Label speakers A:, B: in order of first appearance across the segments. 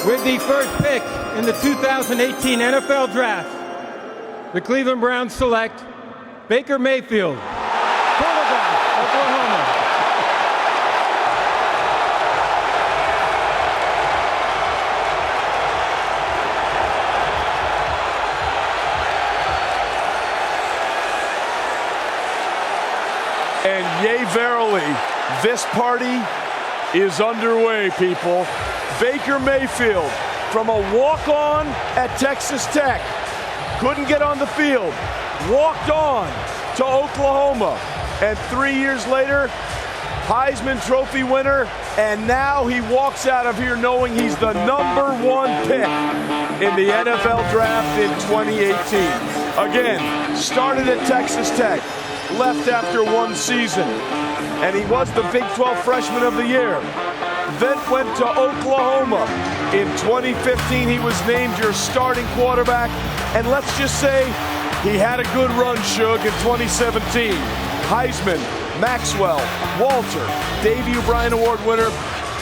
A: With the first pick in the 2018 NFL Draft, the Cleveland Browns select Baker Mayfield, quarterback, Oklahoma.
B: And yea, verily, this party is underway, people. Baker Mayfield, from a walk-on at Texas Tech, couldn't get on the field, walked on to Oklahoma, and 3 years later, Heisman Trophy winner, and now he walks out of here knowing he's the #1 pick in the NFL Draft in 2018. Again, started at Texas Tech, left after 1 season, and he was the Big 12 Freshman of the Year. Then went to Oklahoma. In 2015, he was named your starting quarterback. And let's just say he had a good run, Shug, in 2017. Heisman, Maxwell, Walter, Davey O'Brien Award winner,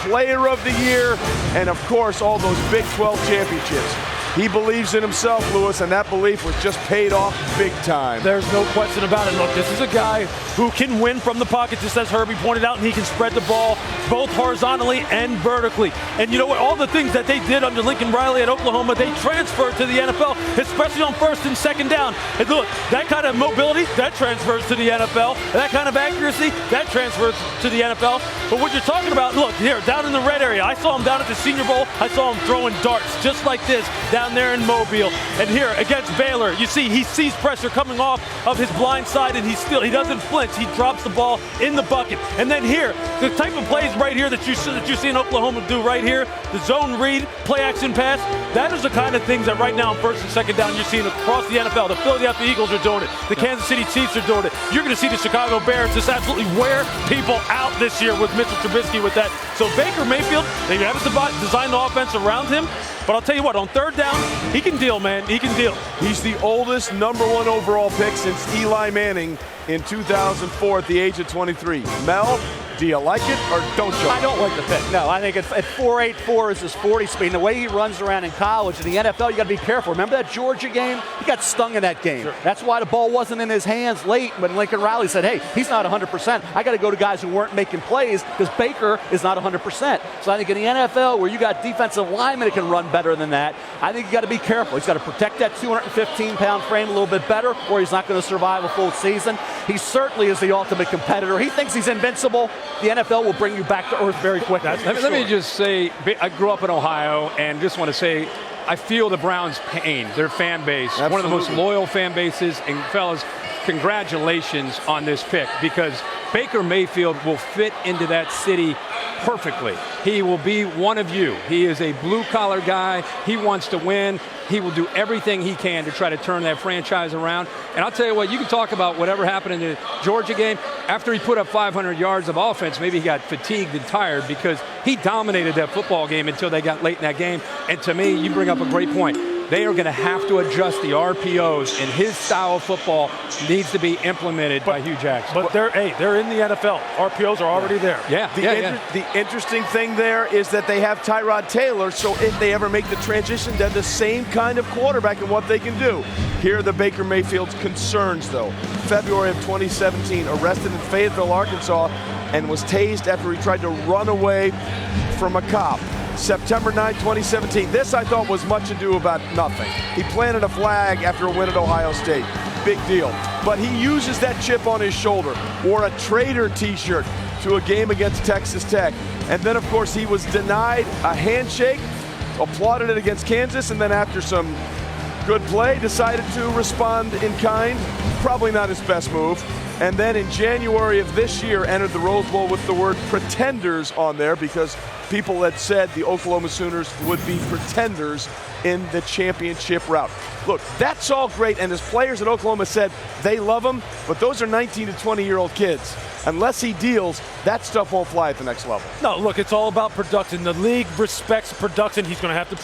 B: Player of the Year, and of course, all those Big 12 championships. He believes in himself, Lewis, and that belief was just paid off big time.
C: There's no question about it. Look, this is a guy who can win from the pocket, just as Herbie pointed out, and he can spread the ball both horizontally and vertically. And you know what? All the things that they did under Lincoln Riley at Oklahoma, they transferred to the NFL, especially on first and second down. And look, that kind of mobility, that transfers to the NFL. That kind of accuracy, that transfers to the NFL. But what you're talking about, look, here, down in the red area, I saw him down at the Senior Bowl. I saw him throwing darts just like this down there in Mobile. And here against Baylor, you see he sees pressure coming off of his blind side, and he doesn't flinch. He drops the ball in the bucket. And then here, the type of plays right here that you see in Oklahoma do right here, the zone read, play action pass, that is the kind of things that right now on first and second down you're seeing across the NFL. The Philadelphia Eagles are doing it. The Kansas City Chiefs are doing it. You're going to see the Chicago Bears just absolutely wear people out this year with Mitchell Trubisky with that. So Baker Mayfield, they haven't designed the offense around him. But I'll tell you what, on third down, he can deal, man. He can deal.
B: He's the oldest '1 overall pick since Eli Manning in 2004 at the age of 23. Mel, do you like it or don't you?
D: I don't like the pick. No, I think at 4.84 is his 40 speed. And the way he runs around in college, in the NFL, you got to be careful. Remember that Georgia game? He got stung in that game. Sure. That's why the ball wasn't in his hands late when Lincoln Riley said, hey, he's not 100%. I got to go to guys who weren't making plays because Baker is not 100%. So I think in the NFL, where you got defensive linemen that can run better than that, I think you got to be careful. He's got to protect that 215-pound frame a little bit better, or he's not going to survive a full season. He certainly is the ultimate competitor. He thinks he's invincible. The NFL will bring you back to earth very quickly.
E: Let me just say, I grew up in Ohio, and just want to say, I feel the Browns' pain, their fan base. Absolutely. One of the most loyal fan bases. And fellas, congratulations on this pick, because Baker Mayfield will fit into that city perfectly. He will be one of you. He is a blue-collar guy. He wants to win. He will do everything he can to try to turn that franchise around. And I'll tell you what, you can talk about whatever happened in the Georgia game. After he put up 500 yards of offense, maybe he got fatigued and tired, because he dominated that football game until they got late in that game. And to me, you bring up a great point. They are going to have to adjust the RPOs, and his style of football needs to be implemented by Hugh Jackson.
C: But they're in the NFL. RPOs are already there.
B: The interesting thing there is that they have Tyrod Taylor, so if they ever make the transition, they're the same kind of quarterback and what they can do. Here are the Baker Mayfield's concerns, though. February of 2017, arrested in Fayetteville, Arkansas, and was tased after he tried to run away from a cop. September 9, 2017. This, I thought, was much ado about nothing. He planted a flag after a win at Ohio State. Big deal. But he uses that chip on his shoulder, wore a Traitor t-shirt to a game against Texas Tech. And then, of course, he was denied a handshake, applauded it against Kansas, and then after some good play, decided to respond in kind. Probably not his best move. And then in January of this year, entered the Rose Bowl with the word pretenders on there, because people had said the Oklahoma Sooners would be pretenders in the championship route. Look, that's all great, and as players at Oklahoma said, they love him, but those are 19 to 20-year-old kids. Unless he deals, that stuff won't fly at the next level.
C: No, look, it's all about production. The league respects production. He's going to have to